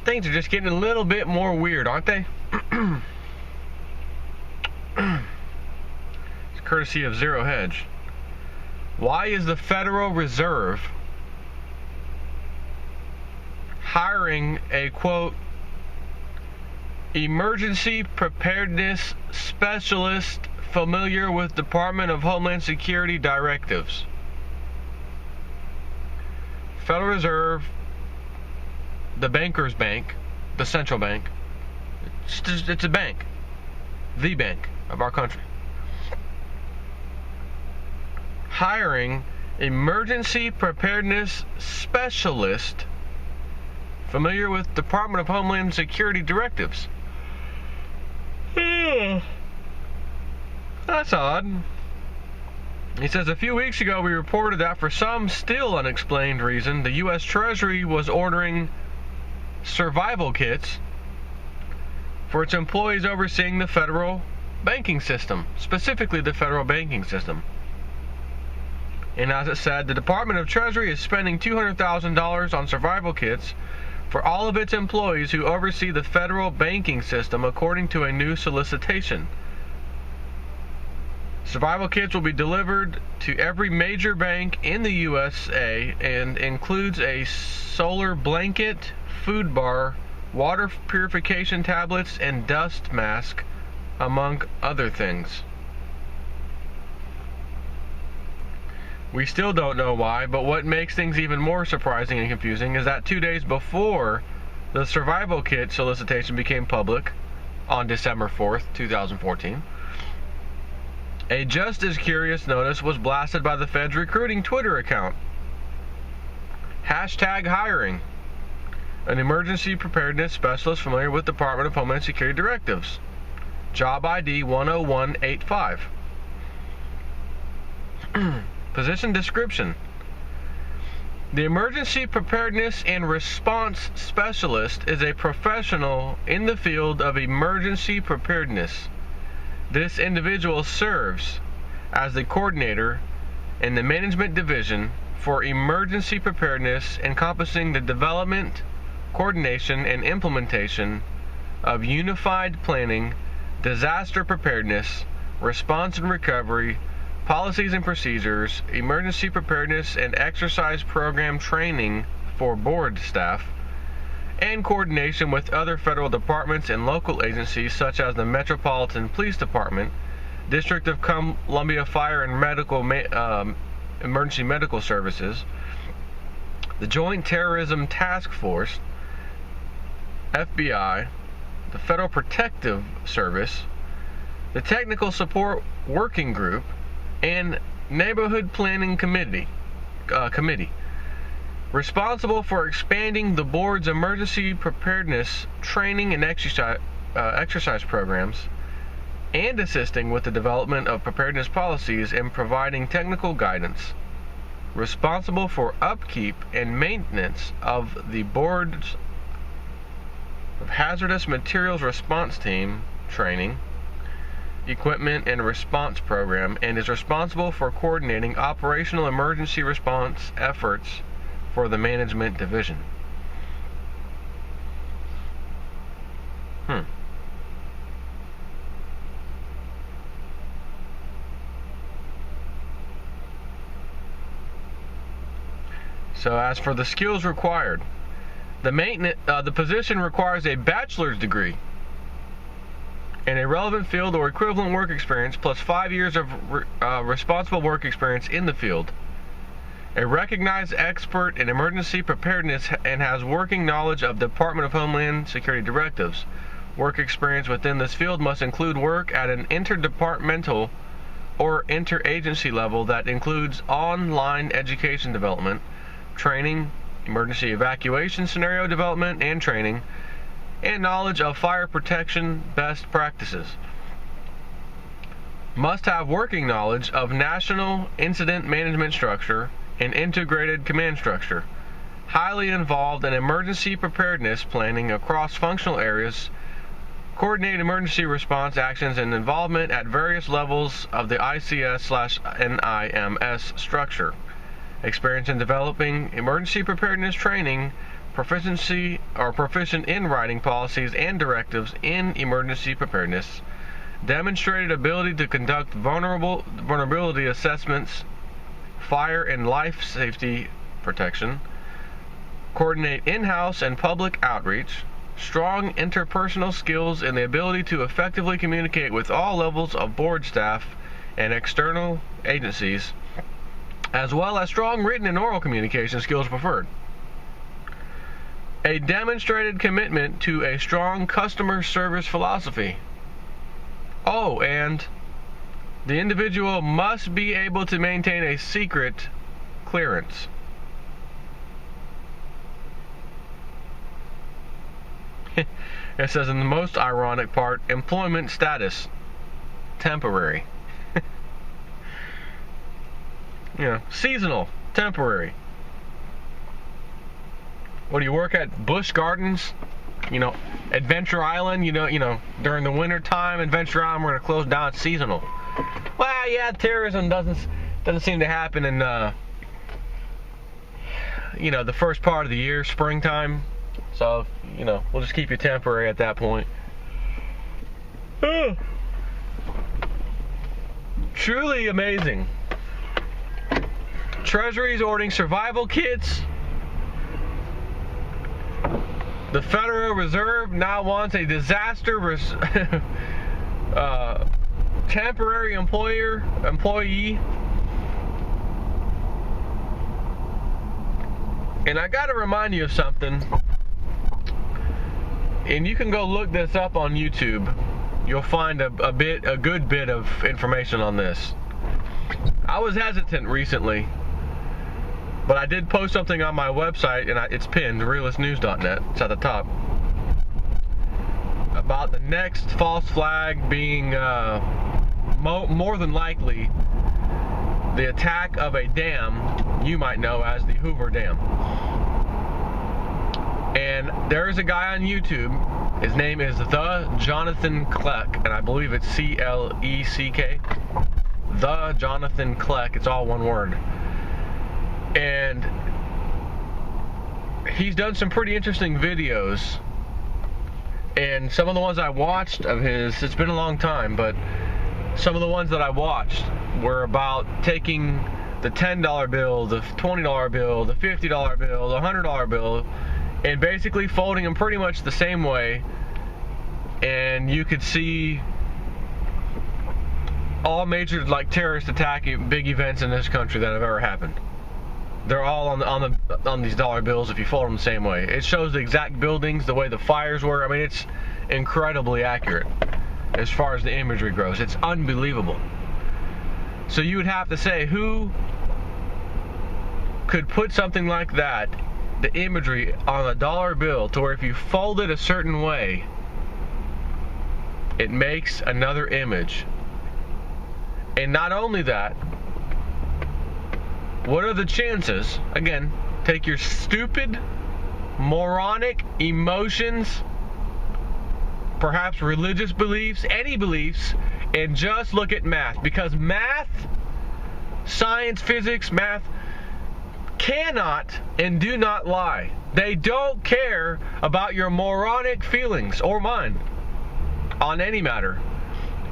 Things are just getting a little bit more weird, aren't they? It's courtesy of Zero Hedge. Why is the Federal Reserve hiring a, quote, emergency preparedness specialist familiar with Department of Homeland Security directives? Federal Reserve, the banker's bank, the central bank, it's a bank, the bank of our country, hiring emergency preparedness specialist familiar with Department of Homeland Security directives. That's odd. He says, a few weeks ago we reported that for some still unexplained reason, the U.S. Treasury was ordering survival kits for its employees overseeing the federal banking system, specifically the federal banking system. And as it said, the Department of Treasury is spending $200,000 on survival kits for all of its employees who oversee the federal banking system, according to a new solicitation. Survival kits will be delivered to every major bank in the USA and includes a solar blanket, food bar, water purification tablets, and dust mask, among other things. We still don't know why, but what makes things even more surprising and confusing is that 2 days before the survival kit solicitation became public, on December 4th, 2014, a just as curious notice was blasted by the Fed's recruiting Twitter account. #hiring. An emergency preparedness specialist familiar with Department of Homeland Security directives. Job ID 10185. Position description. The Emergency Preparedness and Response Specialist is a professional in the field of emergency preparedness. This individual serves as the coordinator in the Management Division for Emergency Preparedness, encompassing the development, coordination, and implementation of unified planning, disaster preparedness, response and recovery, policies and procedures, emergency preparedness and exercise program training for board staff, and coordination with other federal departments and local agencies such as the Metropolitan Police Department, District of Columbia Fire and Emergency Medical Services, the Joint Terrorism Task Force, FBI, the Federal Protective Service, the Technical Support Working Group, and Neighborhood Planning Committee, responsible for expanding the board's emergency preparedness training and exercise programs, and assisting with the development of preparedness policies and providing technical guidance, responsible for upkeep and maintenance of the board's hazardous materials response team training, equipment, and response program, and is responsible for coordinating operational emergency response efforts for the Management Division. So as for the skills required, the position requires a bachelor's degree in a relevant field or equivalent work experience, plus 5 years of responsible work experience in the field. A recognized expert in emergency preparedness and has working knowledge of Department of Homeland Security directives. Work experience within this field must include work at an interdepartmental or interagency level that includes online education development, training, emergency evacuation scenario development and training, and knowledge of fire protection best practices. Must have working knowledge of National Incident Management Structure and Integrated Command Structure. Highly involved in emergency preparedness planning across functional areas, coordinate emergency response actions, and involvement at various levels of the ICS/NIMS structure. Experience in developing emergency preparedness training proficiency or proficient in writing policies and directives in emergency preparedness, demonstrated ability to conduct vulnerability assessments, fire and life safety protection, coordinate in-house and public outreach, strong interpersonal skills and the ability to effectively communicate with all levels of board staff and external agencies, as well as strong written and oral communication skills preferred. A demonstrated commitment to a strong customer service philosophy. Oh, and the individual must be able to maintain a secret clearance. It says in the most ironic part, employment status, temporary. Seasonal, temporary. What do you work at? Busch Gardens? Adventure Island? During the winter time, Adventure Island, we're going to close down. It's seasonal. Well, yeah, terrorism doesn't seem to happen in the first part of the year, springtime. So, we'll just keep you temporary at that point. Truly amazing. Treasury's ordering survival kits. The Federal Reserve now wants a disaster temporary employee. And I got to remind you of something. And you can go look this up on YouTube. You'll find a good bit of information on this. I was hesitant recently, but I did post something on my website, and it's pinned, realistnews.net. It's at the top. About the next false flag being more than likely the attack of a dam you might know as the Hoover Dam. And there's a guy on YouTube. His name is The Jonathan Kleck, and I believe it's C-L-E-C-K. The Jonathan Kleck. It's all one word. And he's done some pretty interesting videos. And some of the ones I watched of his, it's been a long time, but some of the ones that I watched were about taking the $10 bill, the $20 bill, the $50 bill, the $100 bill, and basically folding them pretty much the same way. And you could see all major terrorist attack big events in this country that have ever happened. They're all on these dollar bills if you fold them the same way. It shows the exact buildings, the way the fires were. I mean, it's incredibly accurate as far as the imagery goes. It's unbelievable. So you would have to say, who could put something like that, the imagery on a dollar bill, to where if you fold it a certain way, it makes another image? And not only that, what are the chances, again, take your stupid, moronic emotions, perhaps religious beliefs, any beliefs, and just look at math. Because math, science, physics, math, cannot and do not lie. They don't care about your moronic feelings, or mine, on any matter.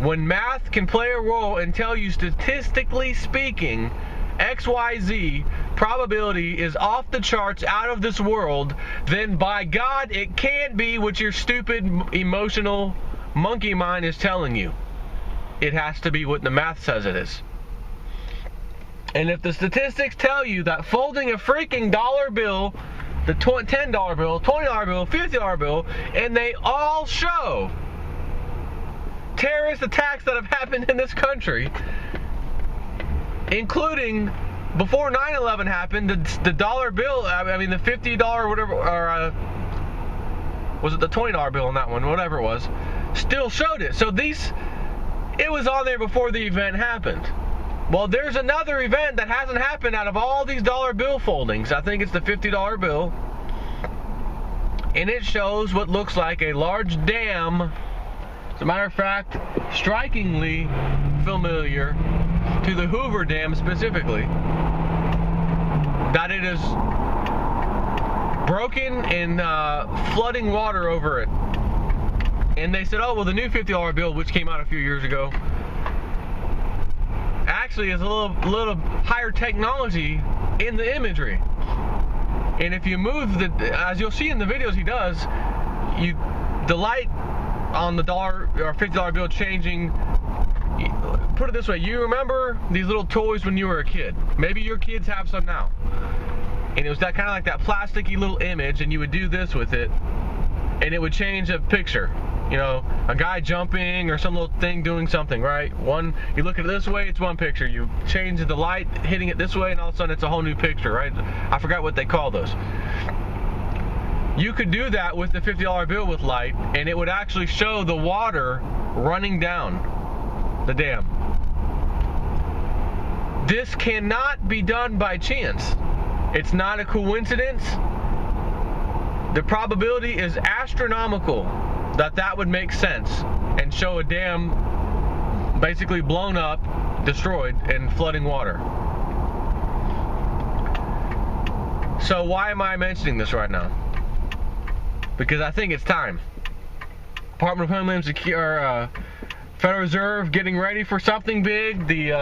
When math can play a role and tell you, statistically speaking, XYZ probability is off the charts, out of this world, then by God, it can't be what your stupid, emotional monkey mind is telling you. It has to be what the math says it is. And if the statistics tell you that folding a freaking dollar bill, the $10 bill, $20 bill, $50 bill, and they all show terrorist attacks that have happened in this country, including before 9/11 happened, the dollar bill, I mean the $50 whatever, or was it the $20 bill on that one, whatever it was, still showed it. So it was on there before the event happened. Well, there's another event that hasn't happened out of all these dollar bill foldings. I think it's the $50 bill. And it shows what looks like a large dam. As a matter of fact, strikingly familiar to the Hoover Dam specifically. That it is broken and flooding water over it. And they said, oh, well, the new $50 bill, which came out a few years ago, actually is a little higher technology in the imagery. And if you move as you'll see in the videos he does, the light on the dollar or $50 bill changing. Put it this way, you remember these little toys when you were a kid? Maybe your kids have some now. And it was that kind of like that plasticky little image, and you would do this with it, and it would change a picture. You know, a guy jumping or some little thing doing something, right? You look at it this way, it's one picture. You change the light, hitting it this way, and all of a sudden it's a whole new picture, right? I forgot what they call those. You could do that with the $50 bill with light, and it would actually show the water running down the dam. This cannot be done by chance. It's not a coincidence. The probability is astronomical that would make sense and show a dam basically blown up, destroyed, and flooding water. So why am I mentioning this right now? Because I think it's time. Department of Homeland Security, Federal Reserve getting ready for something big. The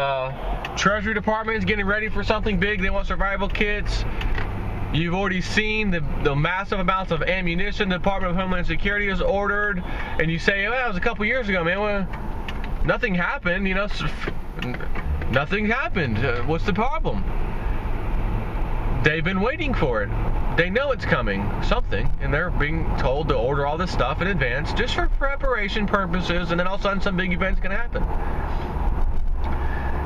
Treasury Department is getting ready for something big. They want survival kits. You've already seen the massive amounts of ammunition the Department of Homeland Security has ordered, and you say, well, that was a couple years ago, man. Well, nothing happened, you know. Nothing happened. What's the problem? They've been waiting for it. They know it's coming, something, and they're being told to order all this stuff in advance just for preparation purposes, and then all of a sudden some big event's going to happen.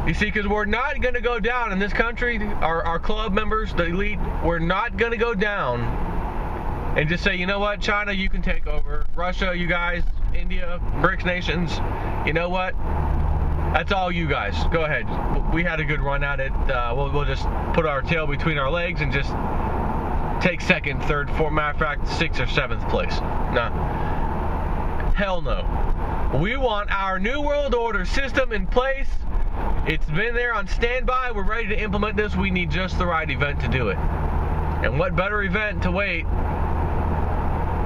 You see, because we're not going to go down in this country, our club members, the elite, we're not going to go down and just say, you know what, China, you can take over. Russia, you guys, India, BRICS nations, you know what? That's all you guys. Go ahead. We had a good run at it. We'll just put our tail between our legs and just take second, third, fourth, matter of fact, 6th or 7th place. No. Hell no. We want our New World Order system in place. It's been there on standby. We're ready to implement this. We need just the right event to do it. And what better event to wait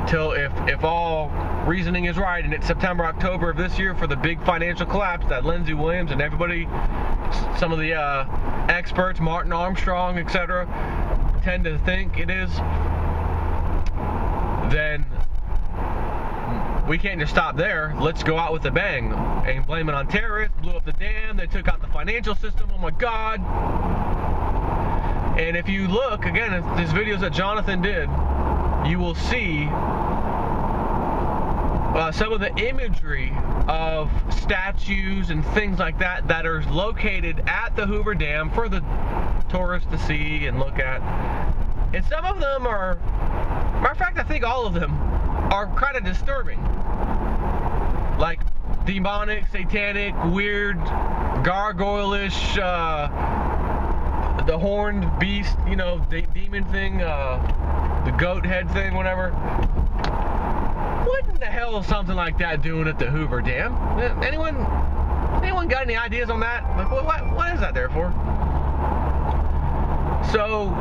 till if all reasoning is right, and it's September, October of this year for the big financial collapse that Lindsey Williams and everybody, some of the experts, Martin Armstrong, etc., tend to think it is, then we can't just stop there. Let's go out with a bang and blame it on terrorists. Blew up the dam. They took out the financial system. Oh my God. And if you look, again, at these videos that Jonathan did, you will see some of the imagery of statues and things like that that are located at the Hoover Dam for the tourists to see and look at. And some of them are, matter of fact, I think all of them are kind of disturbing. Like demonic, satanic, weird, gargoyle-ish, the horned beast, you know, demon thing, the goat head thing, whatever. What in the hell is something like that doing at the Hoover Dam? Anyone got any ideas on that? Like, what is that there for? So,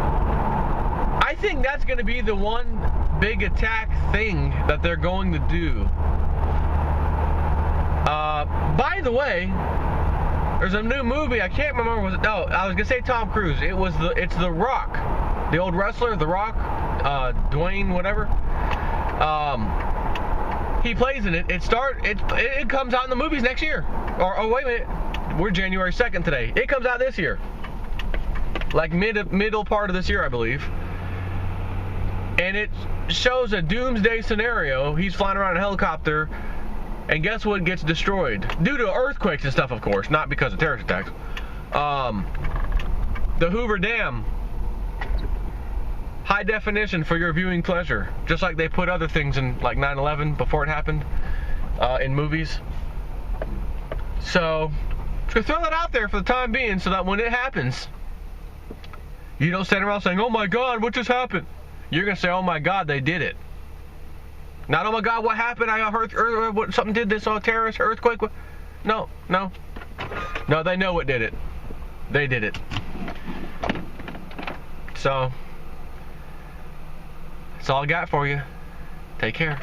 I think that's going to be the one big attack thing that they're going to do. By the way, there's a new movie. I can't remember. No, I was gonna say Tom Cruise. It's The Rock, the old wrestler, The Rock, Dwayne, whatever. He plays in it. It comes out in the movies next year. Oh wait a minute, we're January 2nd today. It comes out this year, like middle part of this year, I believe. And it shows a doomsday scenario. He's flying around in a helicopter. And guess what gets destroyed? Due to earthquakes and stuff, of course, not because of terrorist attacks. The Hoover Dam. High definition for your viewing pleasure. Just like they put other things in, like 9/11 before it happened, in movies. So, just gonna throw that out there for the time being so that when it happens, you don't stand around saying, oh my God, what just happened? You're gonna say, oh my God, they did it. Not, oh my God, what happened? I heard something did this, terrorist, earthquake. No, they know what did it. They did it. So, That's all I got for you. Take care.